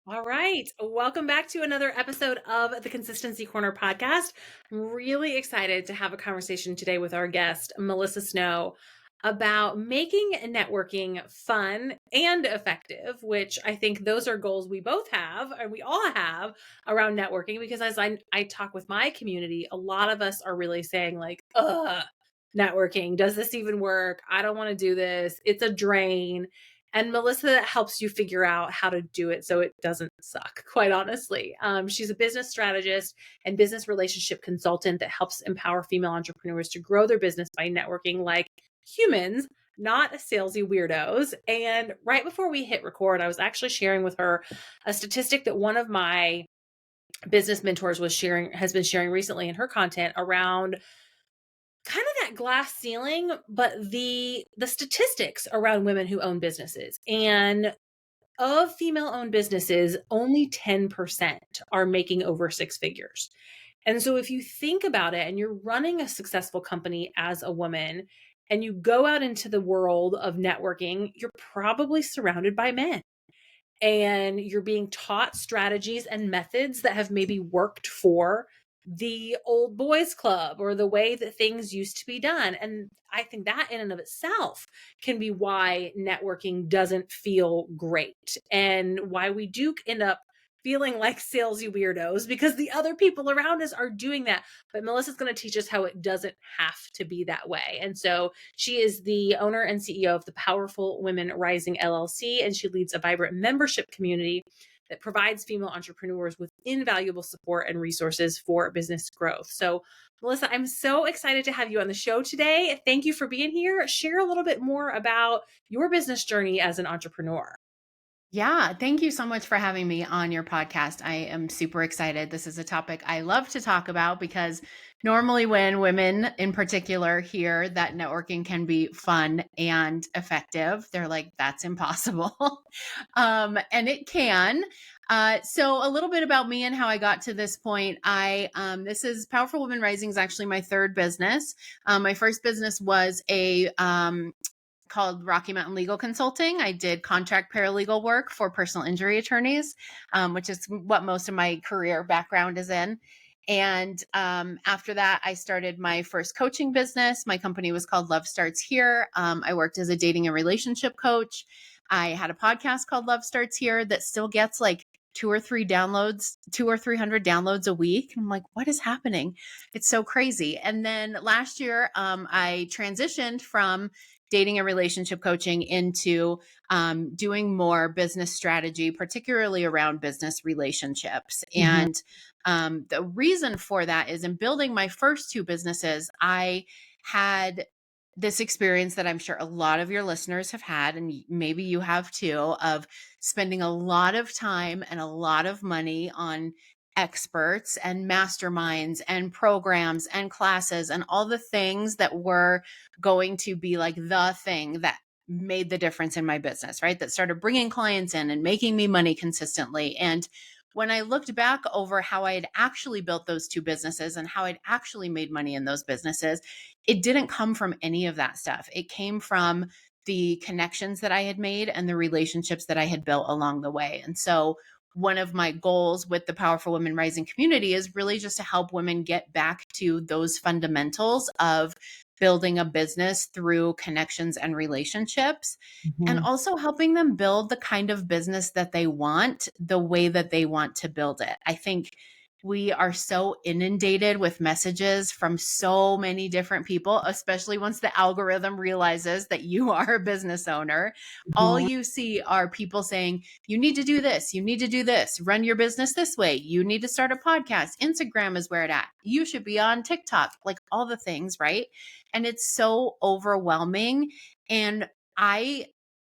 All right. Welcome back to another episode of the Consistency Corner podcast. I'm really excited to have a conversation today with our guest, Melissa Snow, about making networking fun and effective, which I think those are goals we both have and we all have around networking. Because as I talk with my community, a lot of us are really saying, like, networking, does this even work? I don't want to do this. It's a drain. And Melissa helps you figure out how to do it so it doesn't suck, quite honestly. She's a business strategist and business relationship consultant that helps empower female entrepreneurs to grow their business by networking like humans, not salesy weirdos. And right before we hit record, I was actually sharing with her a statistic that one of my business mentors has been sharing recently in her content around kind of that glass ceiling, but the statistics around women who own businesses. And of female owned businesses, only 10% are making over six figures. And so if you think about it and you're running a successful company as a woman and you go out into the world of networking, you're probably surrounded by men and you're being taught strategies and methods that have maybe worked for the old boys club or the way that things used to be done. And I think that in and of itself can be why networking doesn't feel great and why we do end up feeling like salesy weirdos because the other people around us are doing that. But Melissa's going to teach us how it doesn't have to be that way. And so she is the owner and CEO of the Powerful Women Rising LLC, and she leads a vibrant membership community that provides female entrepreneurs with invaluable support and resources for business growth. So, Melissa, I'm so excited to have you on the show today. Thank you for being here. Share a little bit more about your business journey as an entrepreneur. Yeah, thank you so much for having me on your podcast. I am super excited. This is a topic I love to talk about because normally when women in particular hear that networking can be fun and effective, they're like, that's impossible. And it can. So a little bit about me and how I got to this point. This is Powerful Women Rising is actually my third business. My first business was called Rocky Mountain Legal Consulting. I did contract paralegal work for personal injury attorneys, which is what most of my career background is in. And after that, I started my first coaching business. My company was called Love Starts Here. I worked as a dating and relationship coach. I had a podcast called Love Starts Here that still gets like 200 or 300 downloads a week. I'm like, what is happening? It's so crazy. And then last year, I transitioned from dating and relationship coaching into doing more business strategy, particularly around business relationships. Mhm. And the reason for that is in building my first two businesses, I had this experience that I'm sure a lot of your listeners have had, and maybe you have too, of spending a lot of time and a lot of money on experts and masterminds and programs and classes and all the things that were going to be like the thing that made the difference in my business, right? That started bringing clients in and making me money consistently. And when I looked back over how I had actually built those two businesses and how I'd actually made money in those businesses, it didn't come from any of that stuff. It came from the connections that I had made and the relationships that I had built along the way. And so one of my goals with the Powerful Women Rising community is really just to help women get back to those fundamentals of building a business through connections and relationships, and Mhm. also helping them build the kind of business that they want, the way that they want to build it. I think we are so inundated with messages from so many different people, especially once the algorithm realizes that you are a business owner. All Mhm. you see are people saying, you need to do this, you need to do this, run your business this way, you need to start a podcast, Instagram is where it at, you should be on TikTok, like all the things, right? And it's so overwhelming. And I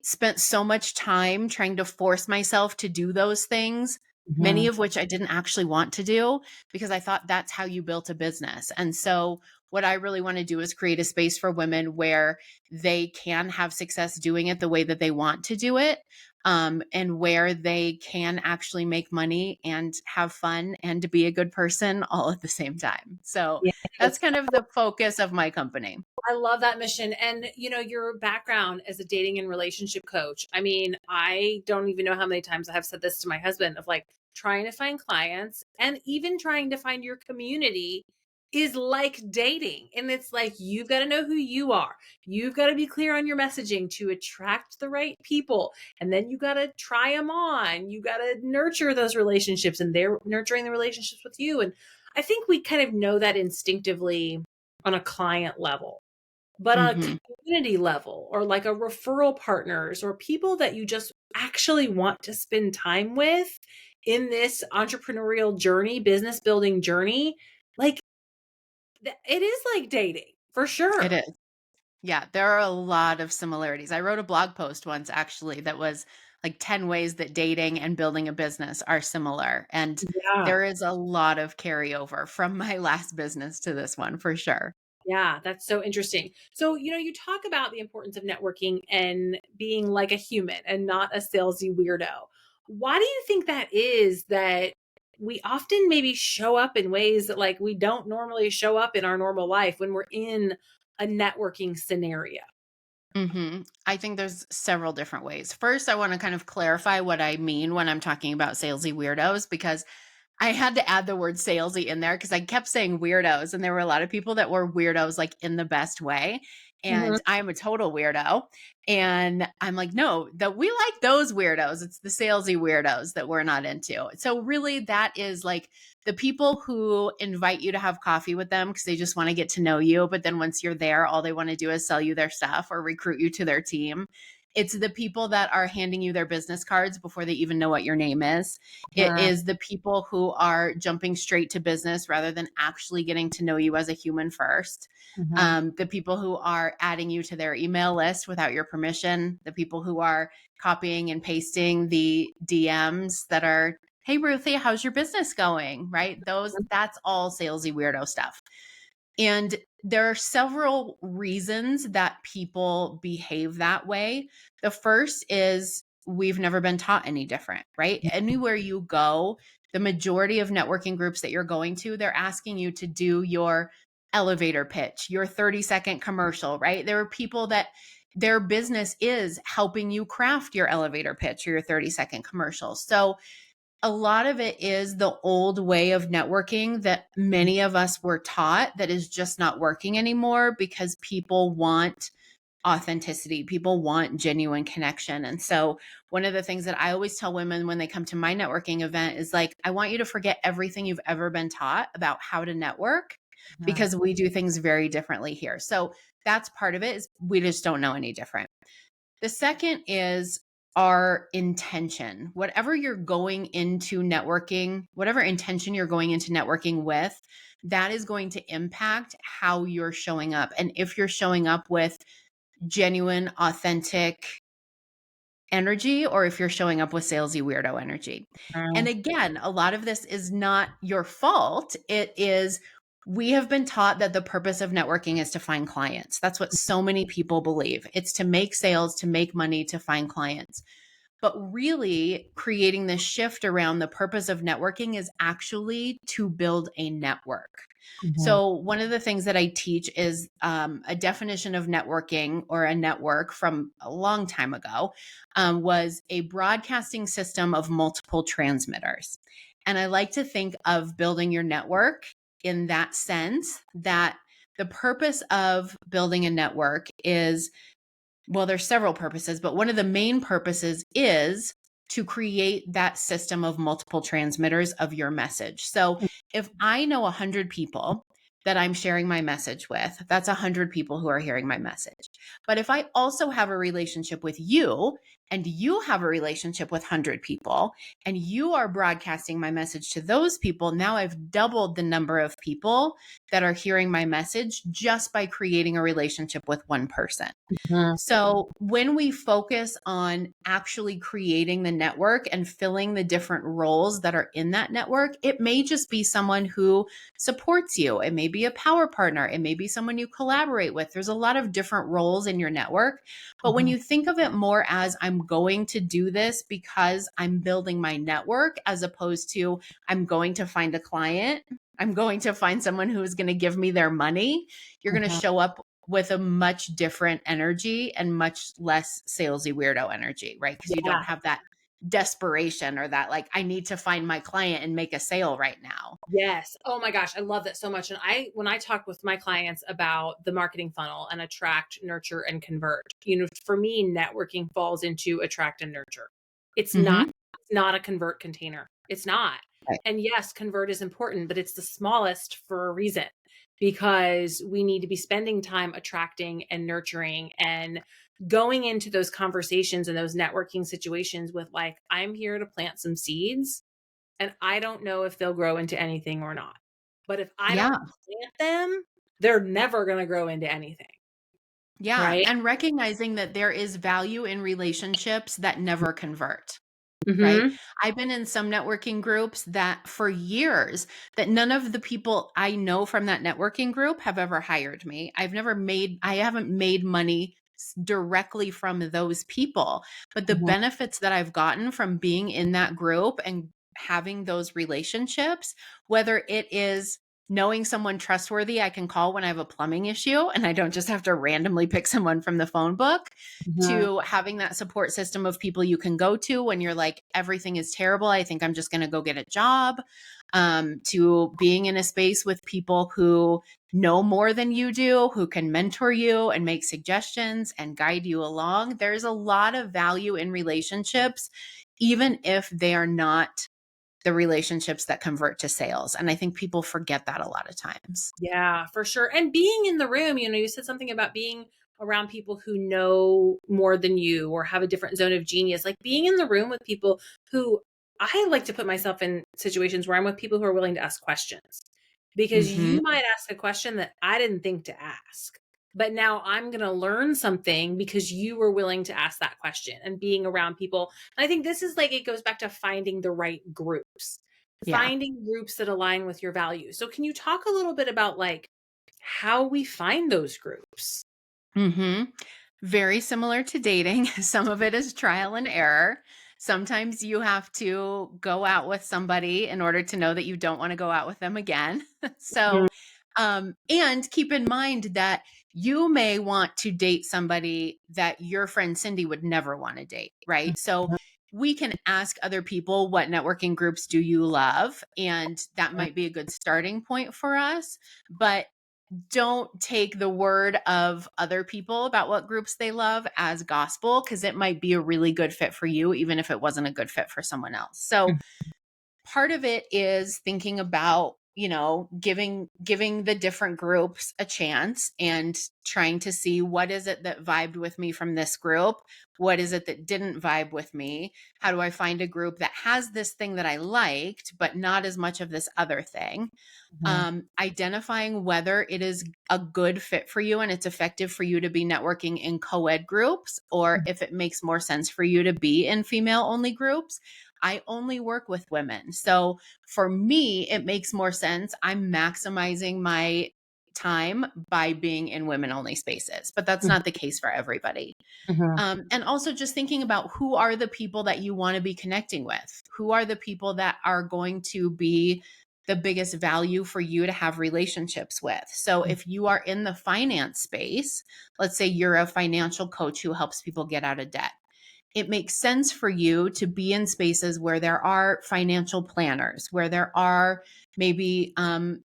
spent so much time trying to force myself to do those things, many Mhm. of which I didn't actually want to do because I thought that's how you built a business. And so what I really want to do is create a space for women where they can have success doing it the way that they want to do it. and where they can actually make money and have fun and to be a good person all at the same time. So that's Yes. kind of the focus of my company. I love that mission. And, your background as a dating and relationship coach. I mean, I don't even know how many times I have said this to my husband of like trying to find clients and even trying to find your community is like dating. And it's like, you've got to know who you are. You've got to be clear on your messaging to attract the right people. And then you got to try them on. You got to nurture those relationships and they're nurturing the relationships with you. And I think we kind of know that instinctively on a client level. But on a Hmm. community level or like a referral partners or people that you just actually want to spend time with in this entrepreneurial journey, business building journey, like it is like dating for It sure. is. Yeah, there are a lot of similarities. I wrote a blog post once actually that was like 10 ways that dating and building a business are similar. And Yeah. there is a lot of carryover from my last business to this one for sure. Yeah, that's so interesting. So, you talk about the importance of networking and being like a human and not a salesy weirdo. Why do you think that is that we often maybe show up in ways that like we don't normally show up in our normal life when we're in a networking scenario? I think there's several different ways. First, I want to kind of clarify what I mean when I'm talking about salesy weirdos, because I had to add the word salesy in there because I kept saying weirdos, and there were a lot of people that were weirdos, like in the best way. Mhm. And I'm a total weirdo. And I'm like, no, that we like those weirdos. It's the salesy weirdos that we're not into. So, really, that is like the people who invite you to have coffee with them because they just want to get to know you. But then once you're there, all they want to do is sell you their stuff or recruit you to their team. It's the people that are handing you their business cards before they even know what your name is. It Uh, is the people who are jumping straight to business rather than actually getting to know you as a human first. mhm. The people who are adding you to their email list without your permission, the people who are copying and pasting the DMs that are, hey, Ruthie, how's your business going? Right? That's all salesy weirdo stuff. And there are several reasons that people behave that way. The first is we've never been taught any different, right? Anywhere you go, the majority of networking groups that you're going to, they're asking you to do your elevator pitch, your 30-second commercial, right? There are people that their business is helping you craft your elevator pitch or your 30-second commercial. So a lot of it is the old way of networking that many of us were taught that is just not working anymore because people want authenticity. People want genuine connection. And so, one of the things that I always tell women when they come to my networking event is like, I want you to forget everything you've ever been taught about how to network Mhm. because we do things very differently here. So, that's part of it is we just don't know any different. The second is our intention. Whatever you're going into networking, whatever intention you're going into networking with, that is going to impact how you're showing up. And if you're showing up with genuine, authentic energy, or if you're showing up with salesy weirdo energy. And again, a lot of this is not your fault. It is, we have been taught that the purpose of networking is to find clients. That's what so many people believe. It's to make sales, to make money, to find clients. But really, creating this shift around the purpose of networking is actually to build a network. Mhm. So, one of the things that I teach is a definition of networking or a network from a long time ago was a broadcasting system of multiple transmitters. And I like to think of building your network in that sense that the purpose of building a network is, well, there's several purposes, but one of the main purposes is to create that system of multiple transmitters of your message. So if I know 100 people that I'm sharing my message with, that's 100 people who are hearing my message. But if I also have a relationship with you and you have a relationship with 100 people and you are broadcasting my message to those people, now I've doubled the number of people that are hearing my message just by creating a relationship with one person. Mhm. So, when we focus on actually creating the network and filling the different roles that are in that network, it may just be someone who supports you. It may be a power partner. It may be someone you collaborate with. There's a lot of different roles in your network. But when Mhm. you think of it more as I'm I'm going to do this because I'm building my network, as opposed to I'm going to find a client, I'm going to find someone who is going to give me their money, you're going to Mhm. show up with a much different energy and much less salesy weirdo energy, right? Because you Yeah. don't have that desperation or that, like, I need to find my client and make a sale right now. Yes. Oh my gosh, I love that so much. And when I talk with my clients about the marketing funnel and attract, nurture, and convert, for me, networking falls into attract and nurture. It's not, Hmm. it's not a convert container. It's not. Right. And yes, convert is important, but it's the smallest for a reason, because we need to be spending time attracting and nurturing and going into those conversations and those networking situations with, like, I'm here to plant some seeds and I don't know if they'll grow into anything or not. But if I don't Yeah. plant them, they're never going to grow into anything, Yeah. right? And recognizing that there is value in relationships that never convert. Right? Mhm. I've been in some networking groups that for years, that none of the people I know from that networking group have ever hired me. I haven't made money directly from those people, but the Mhm. benefits that I've gotten from being in that group and having those relationships, whether it is knowing someone trustworthy I can call when I have a plumbing issue and I don't just have to randomly pick someone from the phone book, Mhm. to having that support system of people you can go to when you're like, everything is terrible, I think I'm just going to go get a job, to being in a space with people who know more than you do, who can mentor you and make suggestions and guide you along. There's a lot of value in relationships, even if they are not the relationships that convert to sales. And I think people forget that a lot of times. Yeah, for sure. And being in the room, you said something about being around people who know more than you or have a different zone of genius. Like being in the room with people who, I like to put myself in situations where I'm with people who are willing to ask questions, because Hmm. you might ask a question that I didn't think to ask. But now I'm going to learn something because you were willing to ask that question, and being around people. And I think this is like, it goes back to finding the right groups, Yeah. finding groups that align with your values. So can you talk a little bit about, like, how we find those groups? Hmm. Very similar to dating. Some of it is trial and error. Sometimes you have to go out with somebody in order to know that you don't want to go out with them again. Mhm. So, and keep in mind that you may want to date somebody that your friend Cindy would never want to date, right? So, we can ask other people, what networking groups do you love? And that might be a good starting point for us. But don't take the word of other people about what groups they love as gospel, because it might be a really good fit for you, even if it wasn't a good fit for someone else. So part of it is thinking about, giving the different groups a chance and trying to see, what is it that vibed with me from this group, what is it that didn't vibe with me, how do I find a group that has this thing that I liked but not as much of this other thing. Mhm. Identifying whether it is a good fit for you and it's effective for you to be networking in co-ed groups, or if it makes more sense for you to be in female only groups. I only work with women. So for me, it makes more sense. I'm maximizing my time by being in women only spaces, but that's Mhm. not the case for everybody. Mhm. And also just thinking about, who are the people that you want to be connecting with? Who are the people that are going to be the biggest value for you to have relationships with? So if you are in the finance space, let's say you're a financial coach who helps people get out of debt, it makes sense for you to be in spaces where there are financial planners, where there are maybe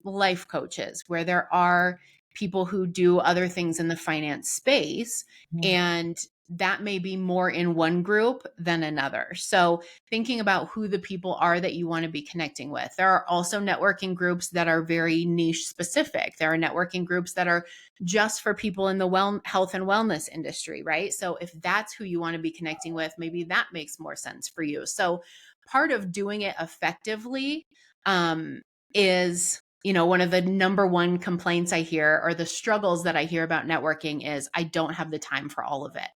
life coaches, where there are people who do other things in the finance space. Mhm. And that may be more in one group than another. So thinking about who the people are that you want to be connecting with. There are also networking groups that are very niche specific. There are networking groups that are just for people in the health and wellness industry, right? So if that's who you want to be connecting with, maybe that makes more sense for you. So part of doing it effectively, is, one of the number one complaints I hear, or the struggles that I hear about networking, is I don't have the time for all of it.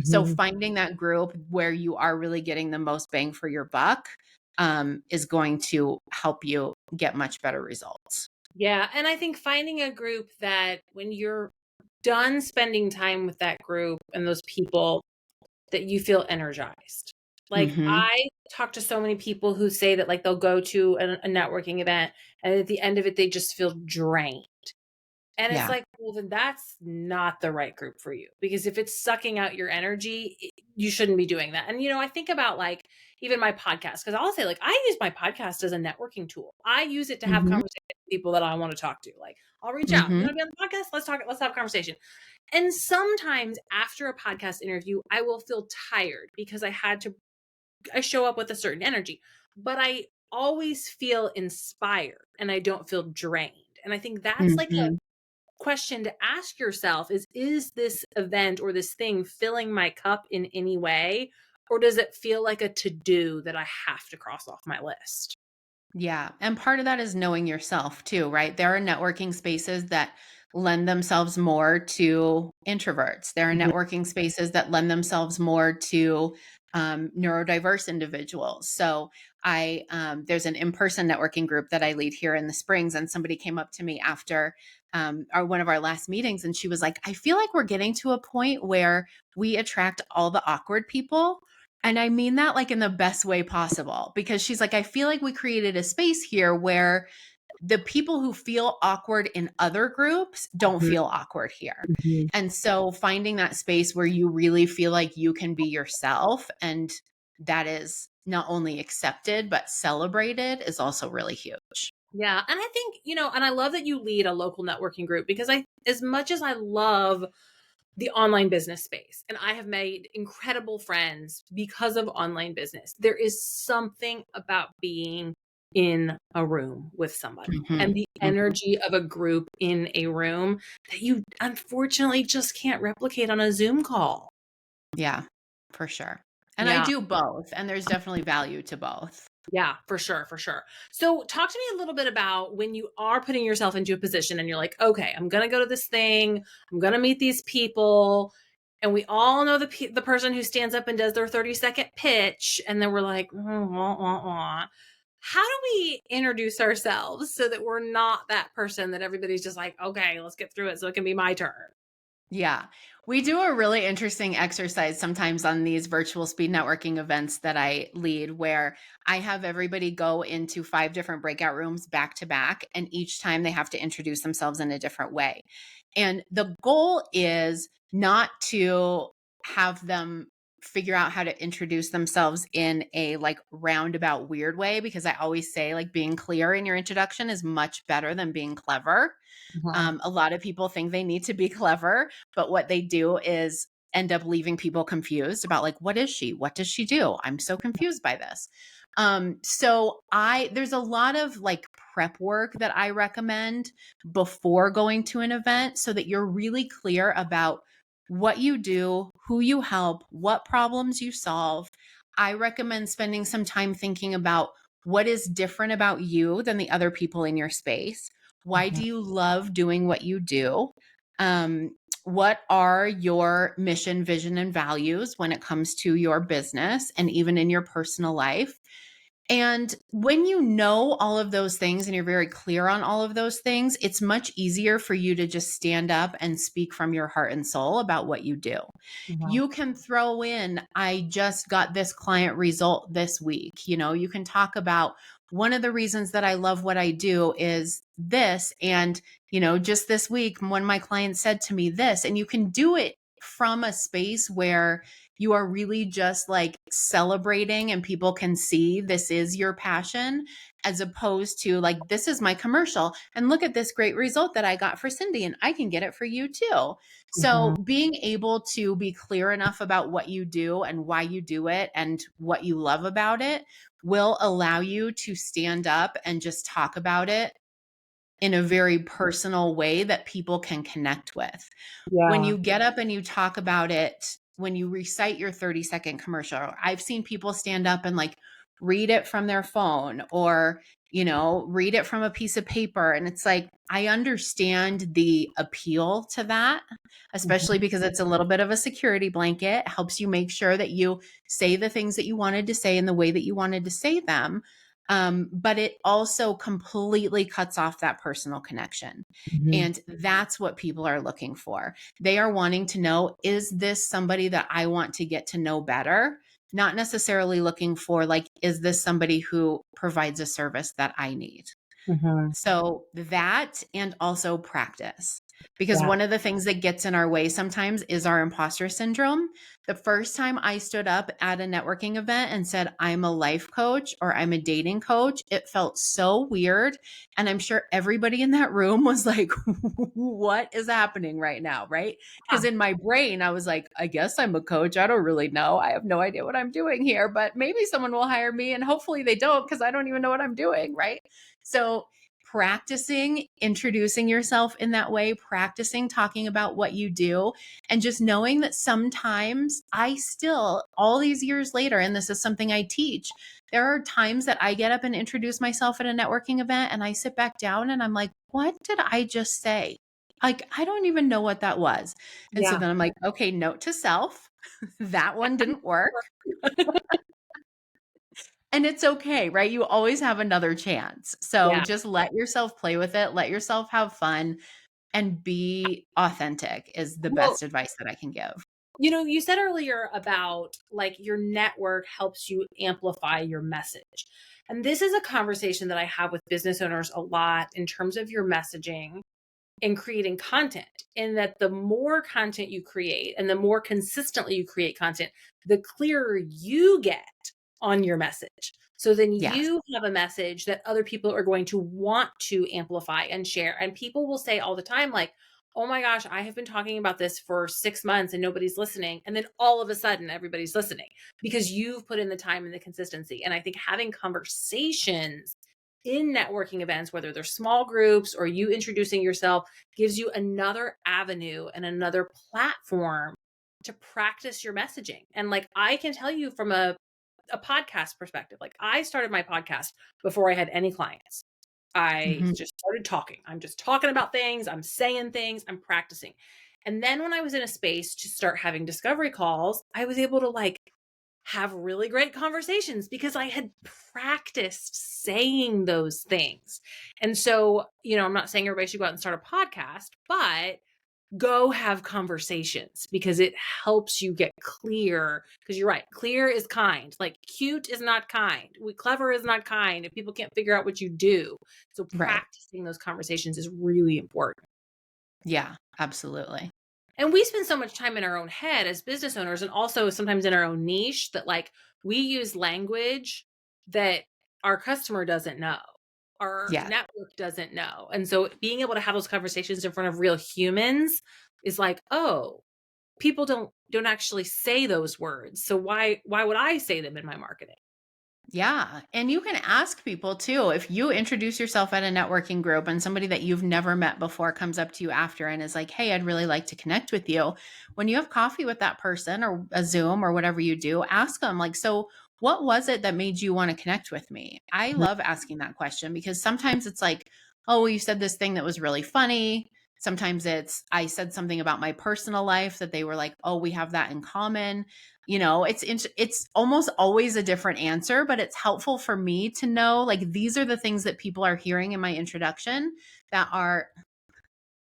So Mhm. finding that group where you are really getting the most bang for your buck, is going to help you get much better results. Yeah, and I think finding a group that, when you're done spending time with that group and those people, that you feel energized. Like, Mhm. I talk to so many people who say that, like, they'll go to a networking event, and at the end of it, they just feel drained. And it's Yeah. like, well, then that's not the right group for you, because if it's sucking out your energy, you shouldn't be doing that. And, I think about, like, even my podcast, because I'll say, like, I use my podcast as a networking tool. I use it to have Mhm. conversations with people that I want to talk to. Like, I'll reach out. You Mhm. want to be on the podcast? Let's talk. Let's have a conversation. And sometimes after a podcast interview, I will feel tired because I show up with a certain energy, but I always feel inspired and I don't feel drained. And I think that's like a Mhm. question to ask yourself is this event or this thing filling my cup in any way? Or does it feel like a to do that I have to cross off my list? Yeah. And part of that is knowing yourself too, right? There are networking spaces that lend themselves more to introverts. There are Mhm. networking spaces that lend themselves more to neurodiverse individuals. So there's an in-person networking group that I lead here in the Springs, and somebody came up to me after one of our last meetings, and she was like, "I feel like we're getting to a point where we attract all the awkward people." And I mean that like in the best way possible, because she's like, I feel like we created a space here where the people who feel awkward in other groups don't Mhm. feel awkward here. Mhm. And so finding that space where you really feel like you can be yourself and that is not only accepted but celebrated is also really huge. Yeah. And I think, and I love that you lead a local networking group, because as much as I love the online business space, and I have made incredible friends because of online business, there is something about being in a room with somebody and Mhm. the Mhm. energy of a group in a room that you unfortunately just can't replicate on a Zoom call. Yeah, for sure. And I Yeah. do both, and there's definitely value to both. Yeah, for sure, for sure. So, talk to me a little bit about when you are putting yourself into a position and you're like, okay, I'm going to go to this thing, I'm going to meet these people. And we all know the person who stands up and does their 30-second pitch. And then we're like, wah, wah, wah. How do we introduce ourselves so that we're not that person that everybody's just like, okay, let's get through it so it can be my turn? Yeah. We do a really interesting exercise sometimes on these virtual speed networking events that I lead, where I have everybody go into 5 different breakout rooms back to back. And each time they have to introduce themselves in a different way. And the goal is not to have them figure out how to introduce themselves in a like roundabout weird way, because I always say like being clear in your introduction is much better than being clever. Uh-huh. A lot of people think they need to be clever, but what they do is end up leaving people confused about like, what is she? What does she do? I'm so confused by this. There's a lot of like prep work that I recommend before going to an event so that you're really clear about what you do, who you help, what problems you solve. I recommend spending some time thinking about what is different about you than the other people in your space. Why do you love doing what you do? Um, what are your mission, vision, and values when it comes to your business and even in your personal life? And when you know all of those things and you're very clear on all of those things, it's much easier for you to just stand up and speak from your heart and soul about what you do. Uh-huh. You can throw in, I just got this client result this week. You can talk about one of the reasons that I love what I do is this. And, just this week, when my client said to me this, and you can do it from a space where you are really just like celebrating and people can see this is your passion, as opposed to like, this is my commercial and look at this great result that I got for Cindy and I can get it for you too. So Uh-huh. being able to be clear enough about what you do and why you do it and what you love about it will allow you to stand up and just talk about it in a very personal way that people can connect with. When Yeah. you get up and you talk about it, when you recite your 30-second commercial, I've seen people stand up and like read it from their phone or, read it from a piece of paper. And it's like, I understand the appeal to that, especially because it's a little bit of a security blanket. It helps you make sure that you say the things that you wanted to say in the way that you wanted to say them. But it also completely cuts off that personal connection. Mhm. And that's what people are looking for. They are wanting to know, is this somebody that I want to get to know better? Not necessarily looking for, like, is this somebody who provides a service that I need? Mhm. So that, and also practice. Because Yeah. one of the things that gets in our way sometimes is our imposter syndrome. The first time I stood up at a networking event and said, I'm a life coach or I'm a dating coach, it felt so weird. And I'm sure everybody in that room was like, what is happening right now? Right. Because Yeah. in my brain, I was like, I guess I'm a coach. I don't really know. I have no idea what I'm doing here, but maybe someone will hire me, and hopefully they don't, because I don't even know what I'm doing. Right. So, practicing introducing yourself in that way, practicing talking about what you do, and just knowing that sometimes I still, all these years later, and this is something I teach, there are times that I get up and introduce myself at a networking event and I sit back down and I'm like, what did I just say? Like, I don't even know what that was. And so Yeah. then I'm like, okay, note to self, that one didn't work. And it's okay, right? You always have another chance. So Yeah. just let yourself play with it, let yourself have fun, and be authentic is the Well, best advice that I can give. you said earlier about like your network helps you amplify your message. And this is a conversation that I have with business owners a lot in terms of your messaging and creating content. In that the more content you create and the more consistently you create content, the clearer you get on your message. So then Yes. you have a message that other people are going to want to amplify and share. And people will say all the time, like, oh my gosh, I have been talking about this for 6 months and nobody's listening. And then all of a sudden, everybody's listening because you've put in the time and the consistency. And I think having conversations in networking events, whether they're small groups or you introducing yourself, gives you another avenue and another platform to practice your messaging. And like I can tell you from a podcast perspective, like I started my podcast before I had any clients. I Mhm. just started talking. I'm just talking about things, I'm saying things, I'm practicing. And then when I was in a space to start having discovery calls, I was able to like have really great conversations because I had practiced saying those things. And so, I'm not saying everybody should go out and start a podcast, but go have conversations because it helps you get clear. Because you're right, clear is kind. Like cute is not kind. Clever is not kind if people can't figure out what you do. So Right. practicing those conversations is really important. Yeah, absolutely. And we spend so much time in our own head as business owners and also sometimes in our own niche that like we use language that our customer doesn't know, our Yes. network doesn't know. And so being able to have those conversations in front of real humans is like, oh, people don't actually say those words. So why would I say them in my marketing? Yeah. And you can ask people too. If you introduce yourself at a networking group and somebody that you've never met before comes up to you after and is like, hey, I'd really like to connect with you. When you have coffee with that person or a Zoom or whatever you do, ask them, like, so what was it that made you want to connect with me? I love asking that question because sometimes it's like, oh, well, you said this thing that was really funny. Sometimes it's, I said something about my personal life that they were like, oh, we have that in common. It's almost always a different answer, but it's helpful for me to know, like, these are the things that people are hearing in my introduction that are,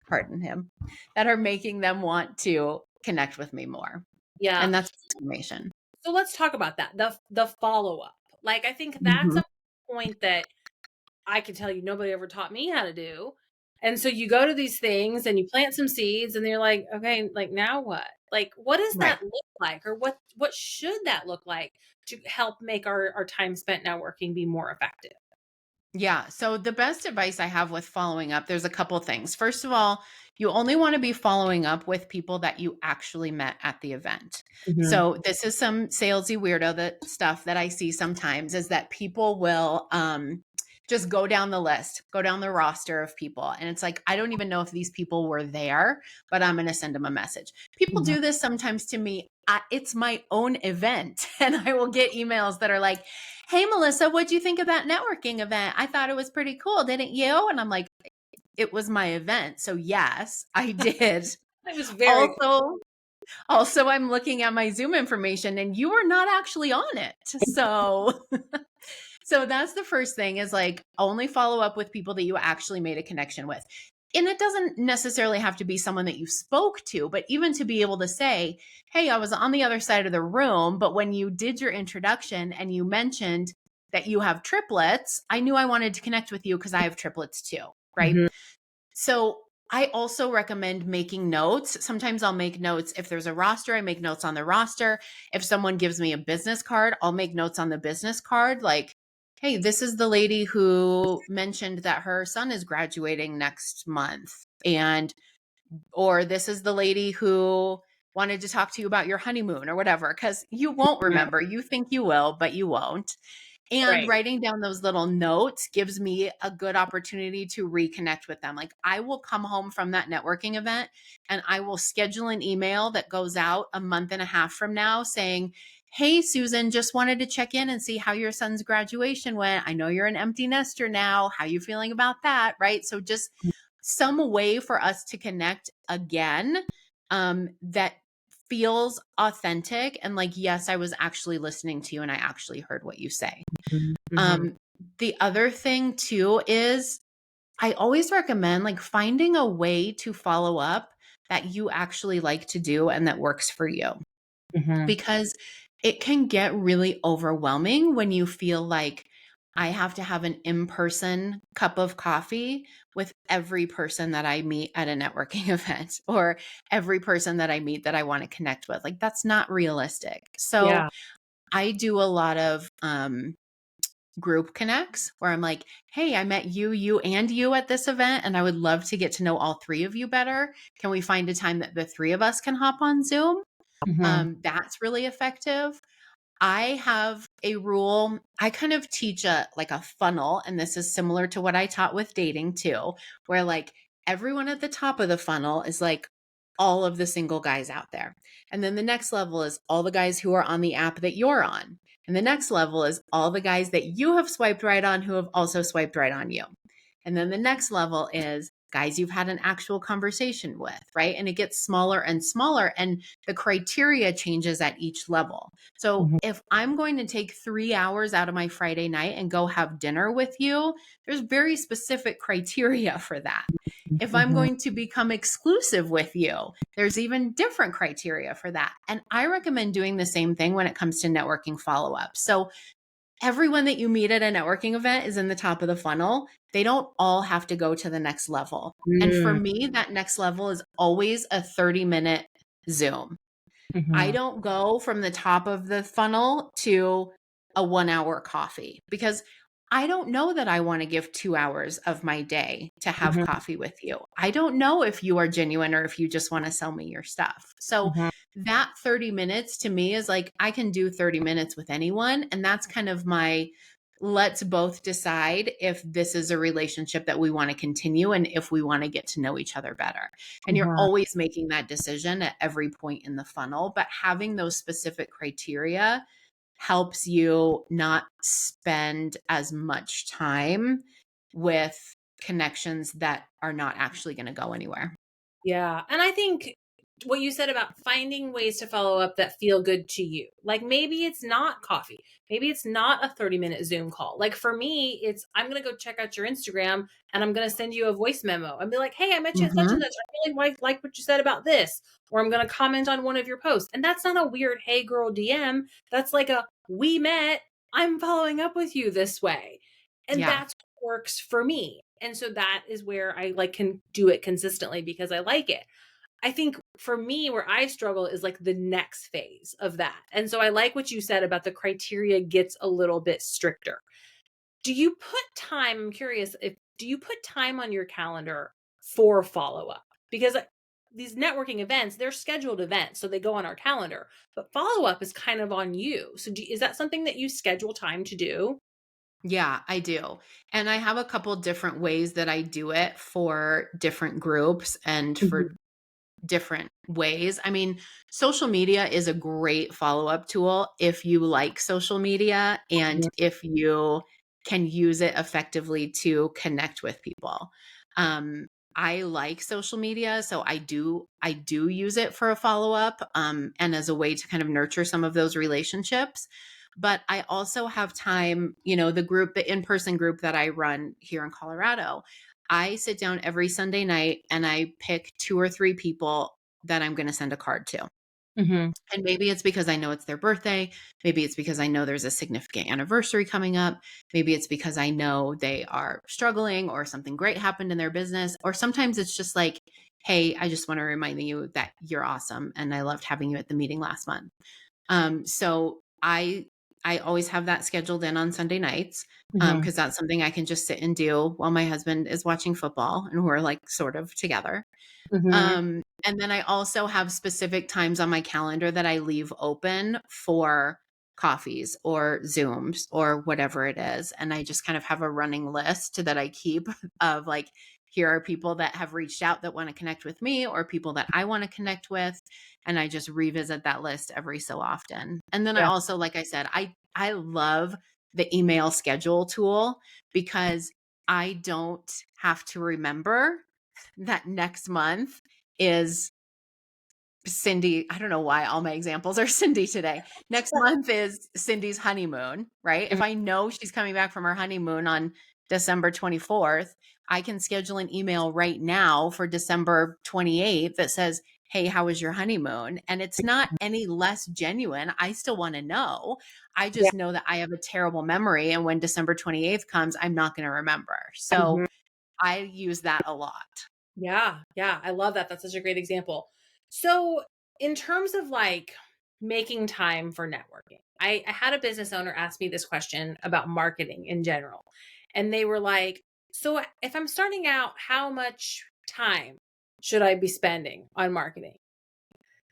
pardon him, that are making them want to connect with me more. Yeah. And that's information. So let's talk about that. The follow-up. Like I think that's Mhm. a point that I can tell you nobody ever taught me how to do. And so you go to these things and you plant some seeds and you're like, okay, like now what? Like what does Right. that look like? Or what should that look like to help make our time spent networking be more effective? Yeah. So the best advice I have with following up, there's a couple things. First of all, you only want to be following up with people that you actually met at the event. Mhm. So this is some salesy weirdo that stuff that I see sometimes is that people will just go down the list, go down the roster of people. And it's like, I don't even know if these people were there, but I'm going to send them a message. People Mhm. do this sometimes to me. It's my own event. And I will get emails that are like, hey, Melissa, what'd you think of that networking event? I thought it was pretty cool, didn't you? And I'm like, it was my event. So yes, I did. It was very cool. Also, I'm looking at my Zoom information and you were not actually on it. So So that's the first thing is like only follow up with people that you actually made a connection with. And it doesn't necessarily have to be someone that you spoke to, but even to be able to say, hey, I was on the other side of the room, but when you did your introduction and you mentioned that you have triplets, I knew I wanted to connect with you because I have triplets too, right? Mhm. So I also recommend making notes. Sometimes I'll make notes. If there's a roster, I make notes on the roster. If someone gives me a business card, I'll make notes on the business card. Like, hey, this is the lady who mentioned that her son is graduating next month. And, or this is the lady who wanted to talk to you about your honeymoon or whatever, because you won't Mhm. remember. You think you will, but you won't. And Right. writing down those little notes gives me a good opportunity to reconnect with them. Like I will come home from that networking event and I will schedule an email that goes out a month and a half from now saying, hey, Susan, just wanted to check in and see how your son's graduation went. I know you're an empty nester now. How you feeling about that? Right. So just some way for us to connect again that feels authentic and like, yes, I was actually listening to you and I actually heard what you say. Mhm. Mhm. Um, the other thing too is I always recommend like finding a way to follow up that you actually like to do and that works for you Mhm. because it can get really overwhelming when you feel like I have to have an in-person cup of coffee with every person that I meet at a networking event or every person that I meet that I want to connect with. Like that's not realistic. So Yeah. I do a lot of group connects where I'm like, hey, I met you, you, and you at this event, and I would love to get to know all three of you better. Can we find a time that the three of us can hop on Zoom? Mhm. That's really effective. I have a rule. I kind of teach a like a funnel, and this is similar to what I taught with dating too, where like everyone at the top of the funnel is like all of the single guys out there. And then the next level is all the guys who are on the app that you're on. And the next level is all the guys that you have swiped right on who have also swiped right on you. And then the next level is guys you've had an actual conversation with, right? And it gets smaller and smaller, and the criteria changes at each level. So Mhm. if I'm going to take 3 hours out of my Friday night and go have dinner with you, there's very specific criteria for that. If I'm Mhm. going to become exclusive with you, there's even different criteria for that. And I recommend doing the same thing when it comes to networking follow up. So everyone that you meet at a networking event is in the top of the funnel. They don't all have to go to the next level. And for Mm. me, that next level is always a 30-minute Zoom. I Mhm. don't go from the top of the funnel to a 1 hour coffee because I don't know that I want to give 2 hours of my day to have Mhm. coffee with you. I don't know if you are genuine or if you just want to sell me your stuff. So Mhm. that 30 minutes to me is like, I can do 30 minutes with anyone. And that's kind of my let's both decide if this is a relationship that we want to continue and if we want to get to know each other better. And you're Mhm. always making that decision at every point in the funnel, but having those specific criteria helps you not spend as much time with connections that are not actually going to go anywhere. Yeah. And I think what you said about finding ways to follow up that feel good to you. Like maybe it's not coffee. Maybe it's not a 30-minute Zoom call. Like for me, it's I'm going to go check out your Instagram and I'm going to send you a voice memo and be like, hey, I met you at such and Mhm. such. I really like what you said about this. Or I'm going to comment on one of your posts. And that's not a weird, hey, girl DM. That's like a we met. I'm following up with you this way. And Yeah. that's what works for me. And so that is where I like can do it consistently because I like it. I think for me, where I struggle is like the next phase of that. And so I like what you said about the criteria gets a little bit stricter. Do you put time? I'm curious if do you put time on your calendar for follow up? Because these networking events, they're scheduled events, so they go on our calendar, but follow up is kind of on you. So is that something that you schedule time to do? Yeah, I do. And I have a couple different ways that I do it for different groups and Mhm. for different ways. I mean, social media is a great follow up tool if you like social media and if you can use it effectively to connect with people. Um, I like social media, so I do use it for a follow up and as a way to kind of nurture some of those relationships. But I also have time, the in-person group that I run here in Colorado. I sit down every Sunday night and I pick 2 or 3 people that I'm going to send a card to. Mhm. And maybe it's because I know it's their birthday. Maybe it's because I know there's a significant anniversary coming up. Maybe it's because I know they are struggling or something great happened in their business. Or sometimes it's just like, hey, I just want to remind you that you're awesome. And I loved having you at the meeting last month. So I always have that scheduled in on Sunday nights, Mhm. because that's something I can just sit and do while my husband is watching football and we're like sort of together. Mhm. And then I also have specific times on my calendar that I leave open for coffees or Zooms or whatever it is. And I just kind of have a running list that I keep of like, here are people that have reached out that want to connect with me or people that I want to connect with. And I just revisit that list every so often. And then I Yeah. also, like I said, I love the email schedule tool because I don't have to remember that next month is Cindy. I don't know why all my examples are Cindy today. Next month is Cindy's honeymoon, right? If Mhm. I know she's coming back from her honeymoon on December 24th, I can schedule an email right now for December 28th that says, hey, how was your honeymoon? And it's not any less genuine. I still want to know. I Yeah. just know that I have a terrible memory. And when December 28th comes, I'm not going to remember. So Mhm. I use that a lot. Yeah, yeah, I love that. That's such a great example. So, in terms of like making time for networking, I had a business owner ask me this question about marketing in general. And they were like, so if I'm starting out, how much time should I be spending on marketing?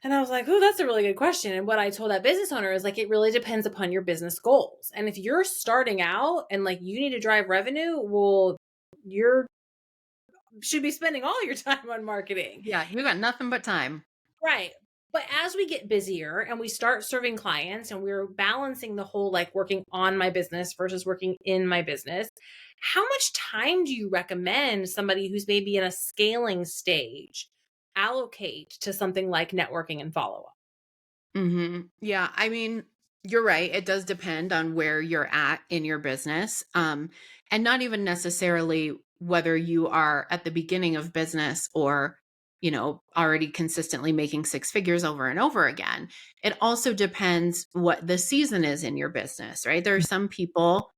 And I was like, oh, that's a really good question. And what I told that business owner is like, it really depends upon your business goals. And if you're starting out and like you need to drive revenue, well, you're should be spending all your time on marketing. Yeah, you got nothing but time. Right. But as we get busier and we start serving clients and we're balancing the whole like working on my business versus working in my business, how much time do you recommend somebody who's maybe in a scaling stage allocate to something like networking and follow up? Yeah, I mean, you're right. It does depend on where you're at in your business. And not even necessarily whether you are at the beginning of business or, already consistently making 6 figures over and over again. It also depends what the season is in your business, right? There are some people,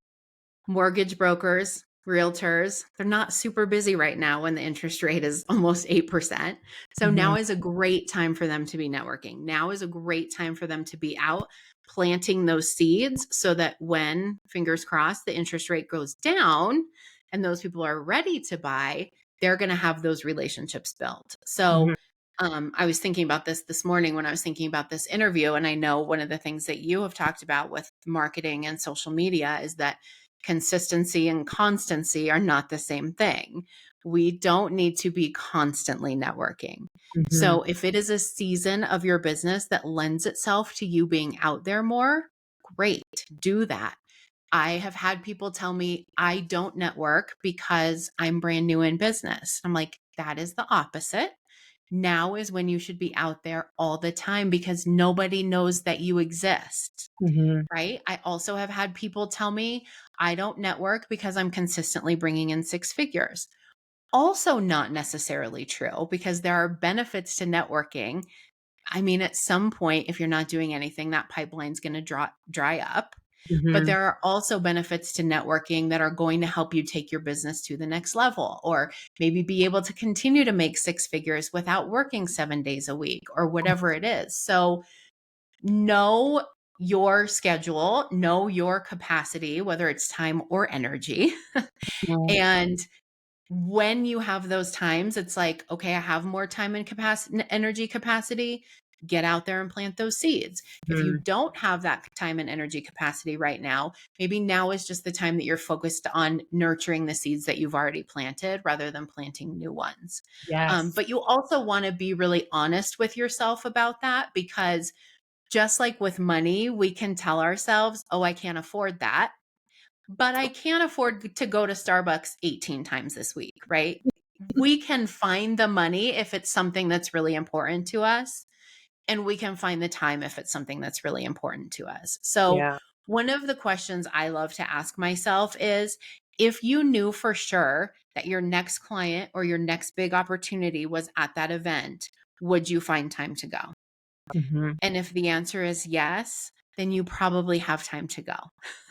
mortgage brokers, realtors, they're not super busy right now when the interest rate is almost 8%. So Mhm. now is a great time for them to be networking. Now is a great time for them to be out planting those seeds so that when, fingers crossed, the interest rate goes down and those people are ready to buy, they're going to have those relationships built. Mhm. So I was thinking about this morning when I was thinking about this interview. And I know one of the things that you have talked about with marketing and social media is that consistency and constancy are not the same thing. We don't need to be constantly networking. Mhm. So if it is a season of your business that lends itself to you being out there more, great, do that. I have had people tell me I don't network because I'm brand new in business. I'm like, that is the opposite. Now is when you should be out there all the time because nobody knows that you exist, Mhm. right? I also have had people tell me I don't network because I'm consistently bringing in 6 figures. Also, not necessarily true because there are benefits to networking. I mean, at some point, if you're not doing anything, that pipeline's going to dry up. But Mhm. there are also benefits to networking that are going to help you take your business to the next level, or maybe be able to continue to make 6 figures without working 7 days a week, or whatever it is. So, know your schedule, know your capacity, whether it's time or energy. Mhm. And when you have those times, it's like, okay, I have more time and capacity, energy capacity. Get out there and plant those seeds. If you Mhm. don't have that time and energy capacity right now, maybe now is just the time that you're focused on nurturing the seeds that you've already planted rather than planting new ones. Yes. But you also want to be really honest with yourself about that because just like with money, we can tell ourselves, oh, I can't afford that, but I can't afford to go to Starbucks 18 times this week, right? We can find the money if it's something that's really important to us, and we can find the time if it's something that's really important to us. So, Yeah. One of the questions I love to ask myself is, if you knew for sure that your next client or your next big opportunity was at that event, would you find time to go? Mhm. And if the answer is yes, then you probably have time to go.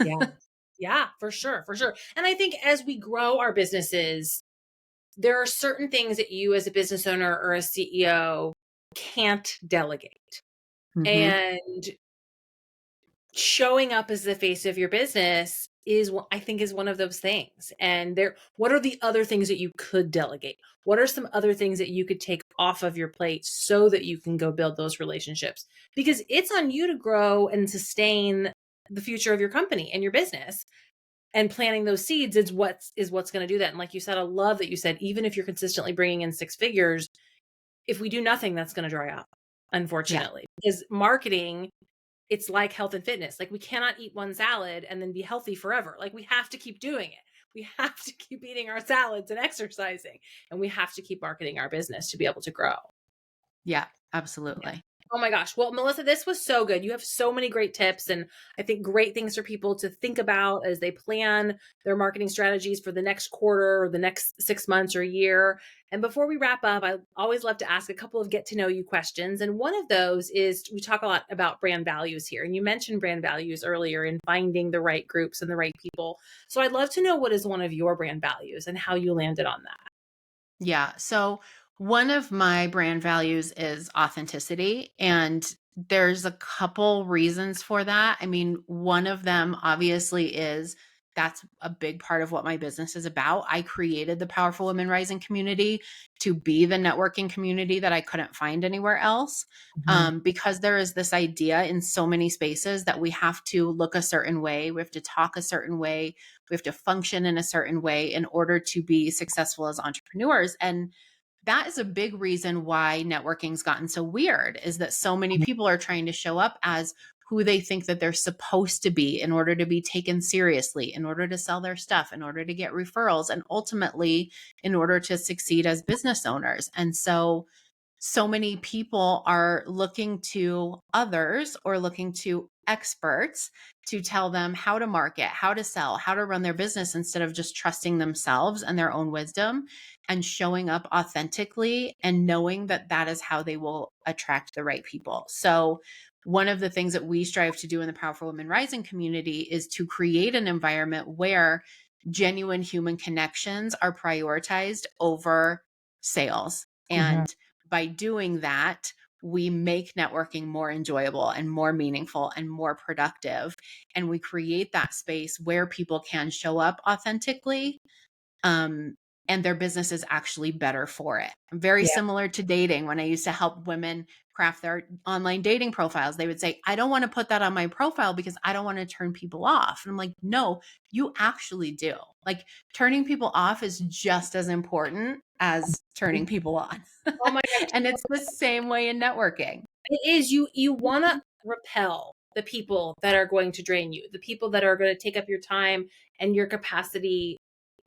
Yeah. Yeah, for sure, for sure. And I think as we grow our businesses, there are certain things that you as a business owner or a CEO can't delegate. Mhm. And showing up as the face of your business is what I think is one of those things. And there, what are the other things that you could delegate? What are some other things that you could take off of your plate so that you can go build those relationships? Because it's on you to grow and sustain the future of your company and your business. And planting those seeds is what's going to do that. And like you said, I love that you said even if you're consistently bringing in six figures, if we do nothing, that's going to dry up, Yeah. unfortunately. Because marketing, it's like health and fitness. Like we cannot eat one salad and then be healthy forever. Like we have to keep doing it. We have to keep eating our salads and exercising, and we have to keep marketing our business to be able to grow. Yeah, Yeah. absolutely. Oh my gosh. Well, Melissa, this was so good. You have so many great tips and I think great things for people to think about as they plan their marketing strategies for the next quarter or the next 6 months or year. And before we wrap up, I always love to ask a couple of get to know you questions. And one of those is we talk a lot about brand values here. And you mentioned brand values earlier in finding the right groups and the right people. So I'd love to know what is one of your brand values and how you landed on that. Yeah. So one of my brand values is authenticity. And there's a couple reasons for that. I mean, one of them obviously is that's a big part of what my business is about. I created the Powerful Women Rising community to be the networking community that I couldn't find anywhere else. Mhm. Because there is this idea in so many spaces that we have to look a certain way, we have to talk a certain way, we have to function in a certain way in order to be successful as entrepreneurs. And that is a big reason why networking's gotten so weird, is that so many people are trying to show up as who they think that they're supposed to be in order to be taken seriously, in order to sell their stuff, in order to get referrals, and ultimately in order to succeed as business owners. And so many people are looking to others or looking to experts to tell them how to market, how to sell, how to run their business instead of just trusting themselves and their own wisdom and showing up authentically and knowing that that is how they will attract the right people. So, one of the things that we strive to do in the Powerful Women Rising community is to create an environment where genuine human connections are prioritized over sales. Mhm. And by doing that, we make networking more enjoyable and more meaningful and more productive. And we create that space where people can show up authentically, um, and their business is actually better for it. Very Yeah. similar to dating. When I used to help women craft their online dating profiles, they would say, I don't want to put that on my profile because I don't want to turn people off. And I'm like, no, you actually do. Like, turning people off is just as important as turning people on. Oh my gosh. And it's the same way in networking. It is. You wanna repel the people that are going to drain you, the people that are gonna take up your time and your capacity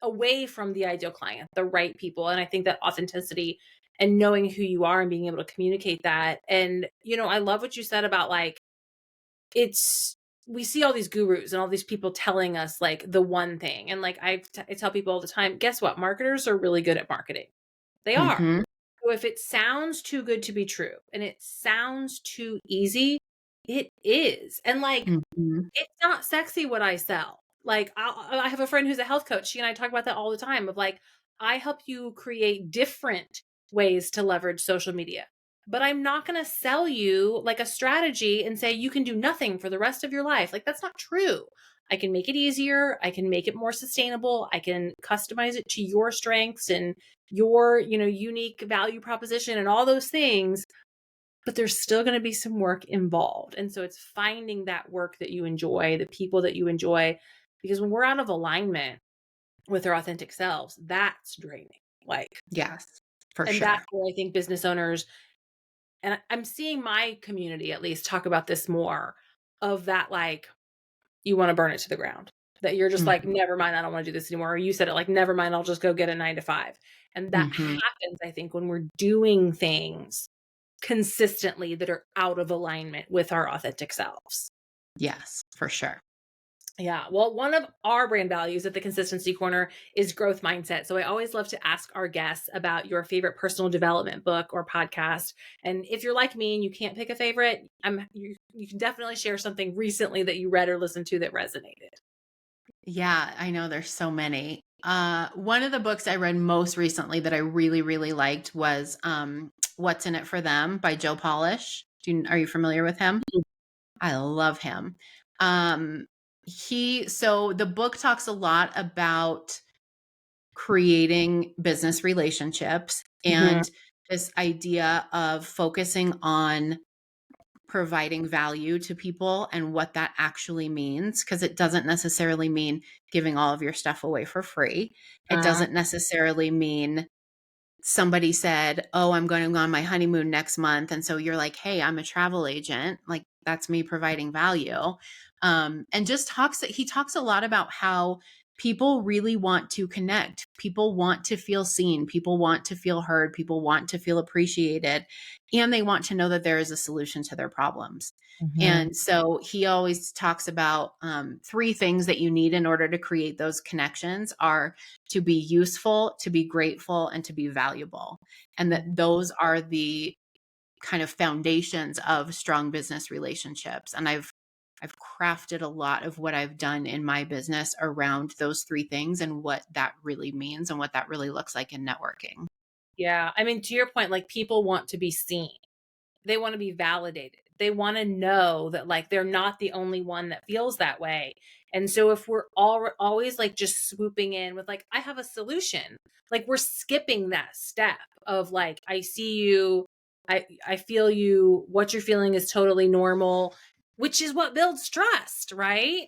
away from the ideal client, the right people, and I think that authenticity and knowing who you are and being able to communicate that, and, I love what you said about, like, it's we see all these gurus and all these people telling us, like, the one thing, and, like, I tell people all the time, "Guess what? Marketers are really good at marketing." They are. Hmm. So if it sounds too good to be true and it sounds too easy, it is. And like, Hmm. it's not sexy what I sell. Like, I have a friend who's a health coach. She and I talk about that all the time of like, I help you create different ways to leverage social media. But I'm not going to sell you like a strategy and say you can do nothing for the rest of your life. Like, that's not true. I can make it easier. I can make it more sustainable. I can customize it to your strengths and your, unique value proposition and all those things, but there's still going to be some work involved. And so it's finding that work that you enjoy, the people that you enjoy, because when we're out of alignment with our authentic selves, that's draining. Like, Yes, for and that's sure. where I think business owners, and I'm seeing my community at least talk about this more of that, like, you want to burn it to the ground. That you're just like, never mind, I don't want to do this anymore. Or you said it like, never mind, I'll just go get a 9 to 5. And that Hmm. happens, I think, when we're doing things consistently that are out of alignment with our authentic selves. Yes, for sure. Yeah. Well, one of our brand values at the Consistency Corner is growth mindset. So I always love to ask our guests about your favorite personal development book or podcast. And if you're like me and you can't pick a favorite, you can definitely share something recently that you read or listened to that resonated. Yeah, I know there's so many. One of the books I read most recently that I really, really liked was What's in It for Them by Joe Polish. Are you familiar with him? I love him. Um, so the book talks a lot about creating business relationships Mhm. and this idea of focusing on providing value to people and what that actually means, because it doesn't necessarily mean giving all of your stuff away for free. It Uh, doesn't necessarily mean somebody said, "Oh, I'm going on my honeymoon next month." And so you're like, "Hey, I'm a travel agent." Like that's me providing value. And just he talks a lot about how people really want to connect. People want to feel seen. People want to feel heard. People want to feel appreciated. And they want to know that there is a solution to their problems. mhm. And so he always talks about three things that you need in order to create those connections are to be useful, to be grateful, and to be valuable. And that those are the kind of foundations of strong business relationships. And I've crafted a lot of what I've done in my business around those three things and what that really means and what that really looks like in networking. Yeah. I mean, to your point, like people want to be seen. They want to be validated. They want to know that like they're not the only one that feels that way. And so if we're always like just swooping in with like I have a solution, like we're skipping that step of like I see you, I feel you, what you're feeling is totally normal, which is what builds trust, right?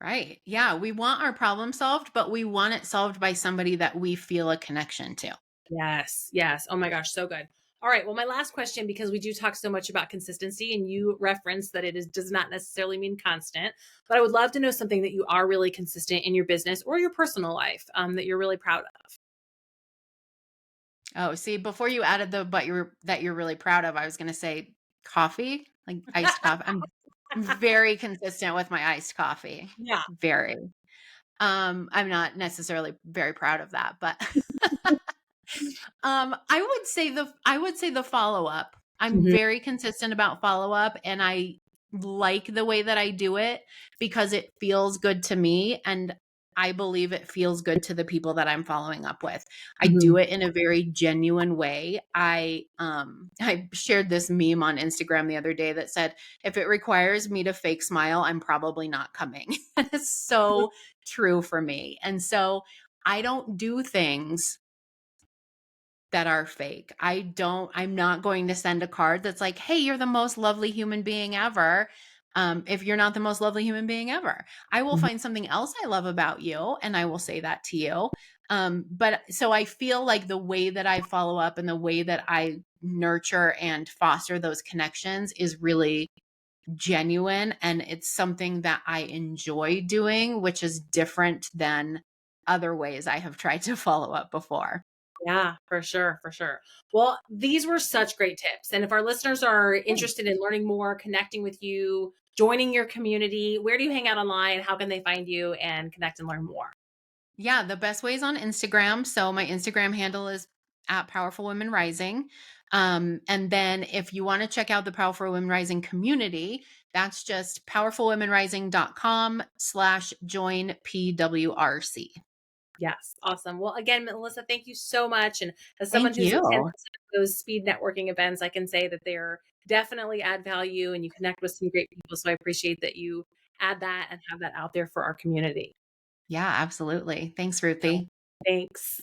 Right. Yeah. We want our problem solved, but we want it solved by somebody that we feel a connection to. Yes, yes. Oh my gosh, so good. All right. Well, my last question, because we do talk so much about consistency, and you reference that does not necessarily mean constant, but I would love to know something that you are really consistent in your business or your personal life that you're really proud of. Oh, see, before you added the but you're that you're really proud of, I was gonna say coffee, like iced coffee. I'm very consistent with my iced coffee. Yeah. Very. I'm not necessarily very proud of that, but I would say the follow-up. I'm Mhm. very consistent about follow-up and I like the way that I do it because it feels good to me and I believe it feels good to the people that I'm following up with. I do Mhm. it in a very genuine way. I shared this meme on Instagram the other day that said, if it requires me to fake smile, I'm probably not coming. And it's so true for me. And so I don't do things that are fake. I'm not going to send a card that's like, "Hey, you're the most lovely human being ever." If you're not the most lovely human being ever, I will Mhm. find something else I love about you and I will say that to you. But so I feel like the way that I follow up and the way that I nurture and foster those connections is really genuine and it's something that I enjoy doing, which is different than other ways I have tried to follow up before. Yeah, for sure, for sure. Well, these were such great tips. And if our listeners are interested in learning more, connecting with you, joining your community, where do you hang out online? How can they find you and connect and learn more? Yeah, the best way is on Instagram. So my Instagram handle is at Powerful Women Rising. And then if you want to check out the Powerful Women Rising community, that's just powerfulwomenrising.com/join PWRC. Yes, awesome. Well, again, Melissa, thank you so much. And as someone Thank who's attended you. some of those speed networking events, I can say that they're definitely add value and you connect with some great people. So I appreciate that you add that and have that out there for our community. Yeah, absolutely. Thanks, So Ruthie. thanks.